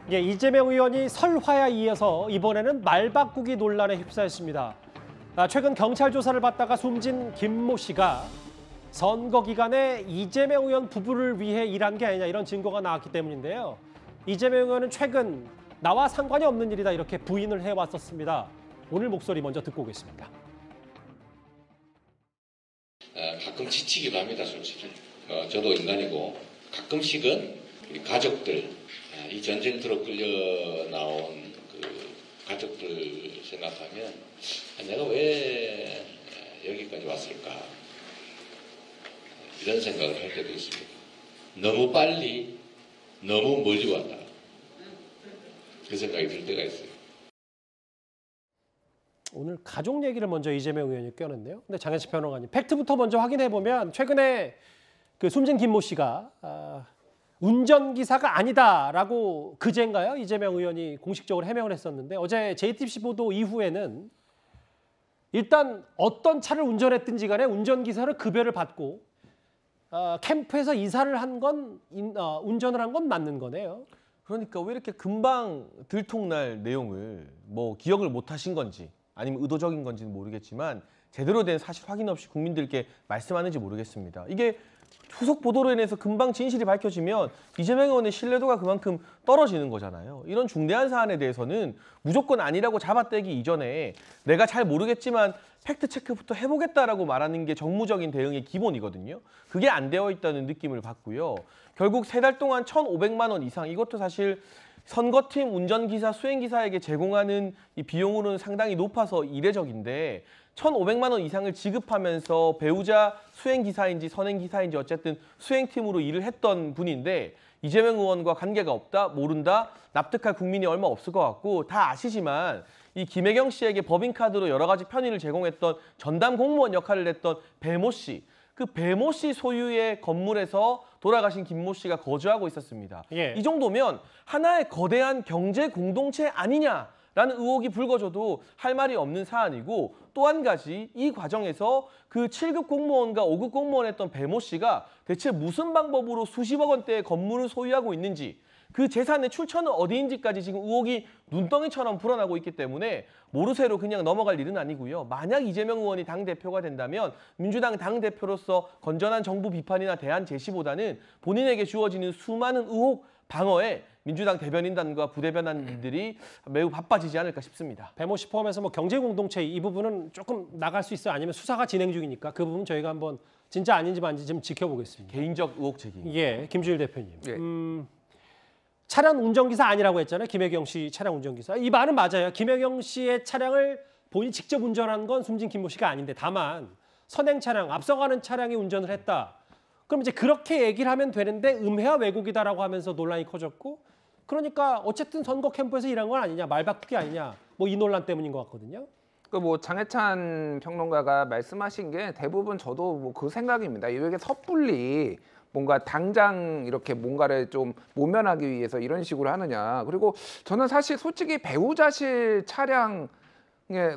예, 이재명 의원이 설화에 이어서 이번에는 말 바꾸기 논란에 휩싸였습니다. 최근 경찰 조사를 받다가 숨진 김모 씨가 선거 기간에 이재명 의원 부부를 위해 일한 게 아니냐 이런 증거가 나왔기 때문인데요. 이재명 의원은 최근 나와 상관이 없는 일이다 이렇게 부인을 해왔었습니다. 오늘 목소리 먼저 듣고 오겠습니다. 가끔 지치기도 합니다, 솔직히. 저도 인간이고 가끔씩은 우리 가족들, 이 전쟁터로 끌려 나온 그 가족들 생각하면 내가 왜 여기까지 왔을까 이런 생각을 할 때도 있습니다. 너무 빨리 너무 멀리 왔다 그 생각이 들 때가 있어요. 오늘 가족 얘기를 먼저 이재명 의원이 껴냈네요. 근데 장혜식 평론가님, 팩트부터 먼저 확인해 보면 최근에 그 숨진 김모 씨가 운전기사가 아니다라고 그제인가요? 이재명 의원이 공식적으로 해명을 했었는데 어제 JTBC 보도 이후에는 일단 어떤 차를 운전했든지 간에 운전기사를 급여를 받고 캠프에서 이사를 한 건 운전을 한 건 맞는 거네요. 그러니까 왜 이렇게 금방 들통날 내용을 뭐 기억을 못 하신 건지 아니면 의도적인 건지는 모르겠지만 제대로 된 사실 확인 없이 국민들께 말씀하는지 모르겠습니다. 이게 후속 보도로 인해서 금방 진실이 밝혀지면 이재명 의원의 신뢰도가 그만큼 떨어지는 거잖아요. 이런 중대한 사안에 대해서는 무조건 아니라고 잡아떼기 이전에 내가 잘 모르겠지만 팩트체크부터 해보겠다라고 말하는 게 정무적인 대응의 기본이거든요. 그게 안 되어 있다는 느낌을 받고요. 결국 3달 동안 1,500만 원 이상, 이것도 사실 선거팀 운전기사, 수행기사에게 제공하는 이 비용으로는 상당히 높아서 이례적인데 1,500만 원 이상을 지급하면서 배우자 수행기사인지 선행기사인지 어쨌든 수행팀으로 일을 했던 분인데 이재명 의원과 관계가 없다, 모른다, 납득할 국민이 얼마 없을 것 같고 다 아시지만 이 김혜경 씨에게 법인카드로 여러 가지 편의를 제공했던 전담 공무원 역할을 했던 배모 씨, 그 배모 씨 소유의 건물에서 돌아가신 김모 씨가 거주하고 있었습니다. 예. 이 정도면 하나의 거대한 경제 공동체 아니냐라는 의혹이 불거져도 할 말이 없는 사안이고 또 한 가지 이 과정에서 그 7급 공무원과 5급 공무원했던 배모 씨가 대체 무슨 방법으로 수십억 원대의 건물을 소유하고 있는지 그 재산의 출처는 어디인지까지 지금 의혹이 눈덩이처럼 불어나고 있기 때문에 모르쇠로 그냥 넘어갈 일은 아니고요. 만약 이재명 의원이 당대표가 된다면 민주당 당대표로서 건전한 정부 비판이나 대안 제시보다는 본인에게 주어지는 수많은 의혹 방어에 민주당 대변인단과 부대변인들이 매우 바빠지지 않을까 싶습니다. 배모 씨 포함해서 뭐 경제 공동체 이 부분은 조금 나갈 수 있어요. 아니면 수사가 진행 중이니까 그 부분 저희가 한번 진짜 아닌지 만지 좀 지켜보겠습니다. 개인적 의혹 제기. 예, 김주일 대표님. 예. 차량 운전기사 아니라고 했잖아요. 김혜경 씨 차량 운전기사. 이 말은 맞아요. 김혜경 씨의 차량을 본인이 직접 운전한 건 숨진 김모 씨가 아닌데 다만 선행 차량, 앞서가는 차량이 운전을 했다. 그럼 이제 그렇게 얘기를 하면 되는데 음해와 왜곡이다라고 하면서 논란이 커졌고 그러니까 어쨌든 선거 캠프에서 일한 건 아니냐, 말 바꾸기 아니냐, 뭐 이 논란 때문인 것 같거든요. 그 뭐 장해찬 평론가가 말씀하신 게 대부분 저도 뭐 그 생각입니다. 이게 섣불리 뭔가 당장 이렇게 뭔가를 좀 모면하기 위해서 이런 식으로 하느냐. 그리고 저는 사실 솔직히 배우자실 차량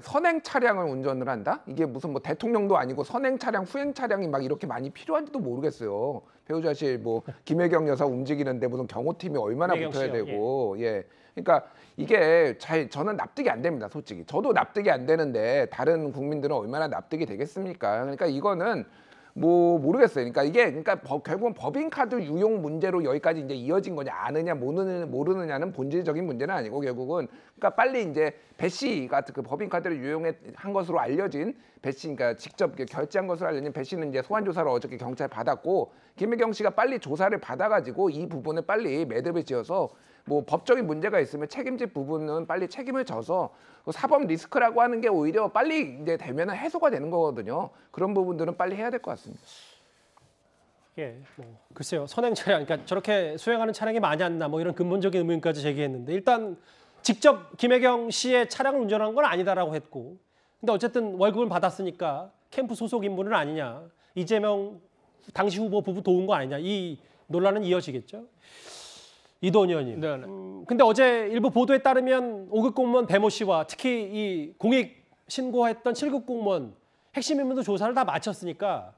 선행 차량을 운전을 한다? 이게 무슨 뭐 대통령도 아니고 선행 차량, 후행 차량이 막 이렇게 많이 필요한지도 모르겠어요. 배우자실 뭐 김혜경 여사 움직이는데 무슨 경호팀이 얼마나 붙어야 되고, 예. 그러니까 이게 저는 납득이 안 됩니다, 솔직히. 저도 납득이 안 되는데 다른 국민들은 얼마나 납득이 되겠습니까? 그러니까 이거는 뭐 모르겠어요. 그러니까 이게 결국은 법인카드 유용 문제로 여기까지 이제 이어진 거냐 아느냐 모르느냐는 본질적인 문제는 아니고 결국은 그러니까 빨리 이제 배 씨가 그 법인카드를 유용한 것으로 알려진 배 씨, 그러니까 직접 결제한 것으로 알려진 배 씨는 이제 소환 조사를 어저께 경찰 받았고 김혜경 씨가 빨리 조사를 받아가지고 이 부분을 빨리 매듭을 지어서 뭐 법적인 문제가 있으면 책임질 부분은 빨리 책임을 져서 사법 리스크라고 하는 게 오히려 빨리 이제 되면은 해소가 되는 거거든요. 그런 부분들은 빨리 해야 될 것 같습니다. 예, 뭐 글쎄요. 선행 차량, 그러니까 저렇게 수행하는 차량이 많이 안 나, 뭐 이런 근본적인 의문까지 제기했는데 일단 직접 김혜경 씨의 차량을 운전한 건 아니다라고 했고, 근데 어쨌든 월급을 받았으니까 캠프 소속 인물은 아니냐, 이재명 당시 후보 부부 도운 거 아니냐, 이 논란은 이어지겠죠. 이도원 의원님. 네. 근데 어제 일부 보도에 따르면 5급 공무원 배모 씨와 특히 이 공익 신고했던 7급 공무원 핵심 인물도 조사를 다 마쳤으니까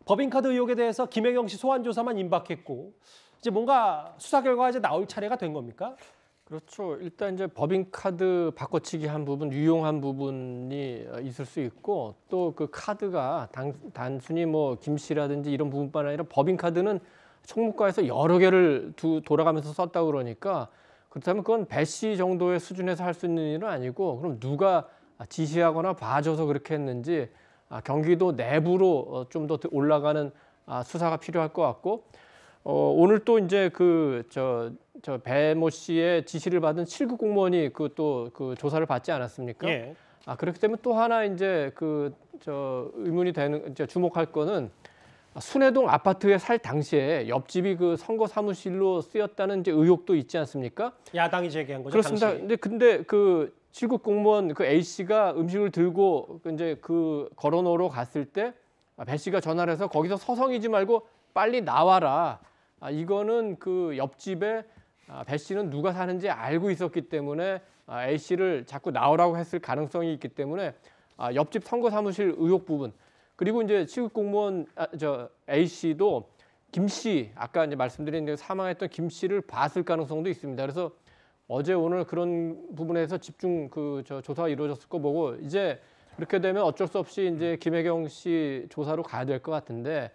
법인카드 의혹에 대해서 김혜경 씨 소환 조사만 임박했고 이제 뭔가 수사 결과가 이제 나올 차례가 된 겁니까? 그렇죠. 일단 이제 법인카드 바꿔치기 한 부분, 유용한 부분이 있을 수 있고 또 그 카드가 단순히 뭐 김씨라든지 이런 부분뿐 아니라 법인카드는 총무과에서 여러 개를 돌아가면서 썼다고 그러니까 그렇다면 그건 배씨 정도의 수준에서 할 수 있는 일은 아니고 그럼 누가 지시하거나 봐줘서 그렇게 했는지 경기도 내부로 좀 더 올라가는 수사가 필요할 것 같고 오늘 또 이제 저 배모 씨의 지시를 받은 7급 공무원이 그 조사를 받지 않았습니까? 예. 그렇기 때문에 또 하나 이제 의문이 되는 이제 주목할 거는 순회동 아파트에 살 당시에 옆집이 그 선거 사무실로 쓰였다는 이제 의혹도 있지 않습니까? 야당이 제기한 거죠. 그렇습니다. 당시. 근데 그 7급 공무원 그 A 씨가 음식을 들고 이제 그 걸어놓으러 갔을 때 배 씨가 전화를 해서 거기서 서성이지 말고 빨리 나와라. 이거는 그 옆집에 배 씨는 누가 사는지 알고 있었기 때문에 A 씨를 자꾸 나오라고 했을 가능성이 있기 때문에 옆집 선거 사무실 의혹 부분 그리고 이제 7급 공무원 A 씨도 김 씨 아까 이제 말씀드린 사망했던 김 씨를 봤을 가능성도 있습니다. 그래서 어제 오늘 그런 부분에서 집중 조사가 이루어졌을 거 보고 이제 그렇게 되면 어쩔 수 없이 이제 김혜경 씨 조사로 가야 될 것 같은데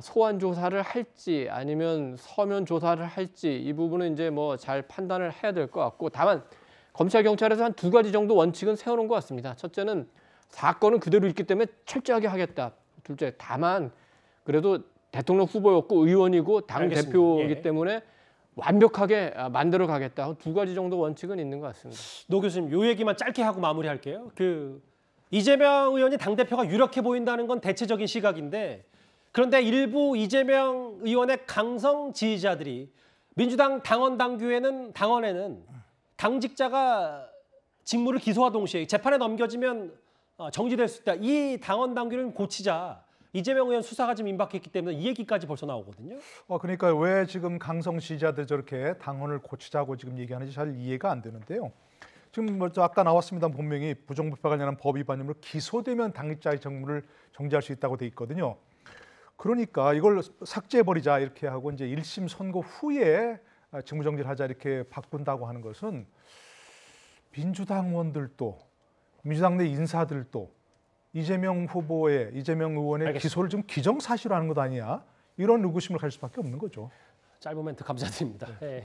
소환 조사를 할지 아니면 서면 조사를 할지 이 부분은 이제 뭐 잘 판단을 해야 될 것 같고 다만 검찰 경찰에서 한 2가지 정도 원칙은 세워놓은 것 같습니다. 첫째는 사건은 그대로 있기 때문에 철저하게 하겠다. 둘째 다만 그래도 대통령 후보였고 의원이고 당 알겠습니다. 대표이기 예. 때문에 완벽하게 만들어 가겠다. 2가지 정도 원칙은 있는 것 같습니다. 노 교수님, 요 얘기만 짧게 하고 마무리할게요. 이재명 의원이 당대표가 유력해 보인다는 건 대체적인 시각인데 그런데 일부 이재명 의원의 강성 지지자들이 민주당 당원에는 당직자가 직무를 기소와 동시에 재판에 넘겨지면 정지될 수 있다. 이 당원 당규를 고치자. 이재명 의원 수사가 좀 임박했기 때문에 이 얘기까지 벌써 나오거든요. 그러니까 왜 지금 강성 지지자들 저렇게 당원을 고치자고 지금 얘기하는지 잘 이해가 안 되는데요. 지금 뭐 아까 나왔습니다. 분명히 부정부패 관련한 법 위반으로 기소되면 당직자의 직무를 정지할 수 있다고 돼 있거든요. 그러니까 이걸 삭제해버리자 이렇게 하고 이제 1심 선고 후에 직무정지를 하자 이렇게 바꾼다고 하는 것은 민주당 의원들도 민주당 내 인사들도 이재명 의원의 알겠습니다. 기소를 좀 기정사실화하는 것 아니냐 이런 의구심을 가질 수밖에 없는 거죠. 짧은 멘트 감사드립니다. 네.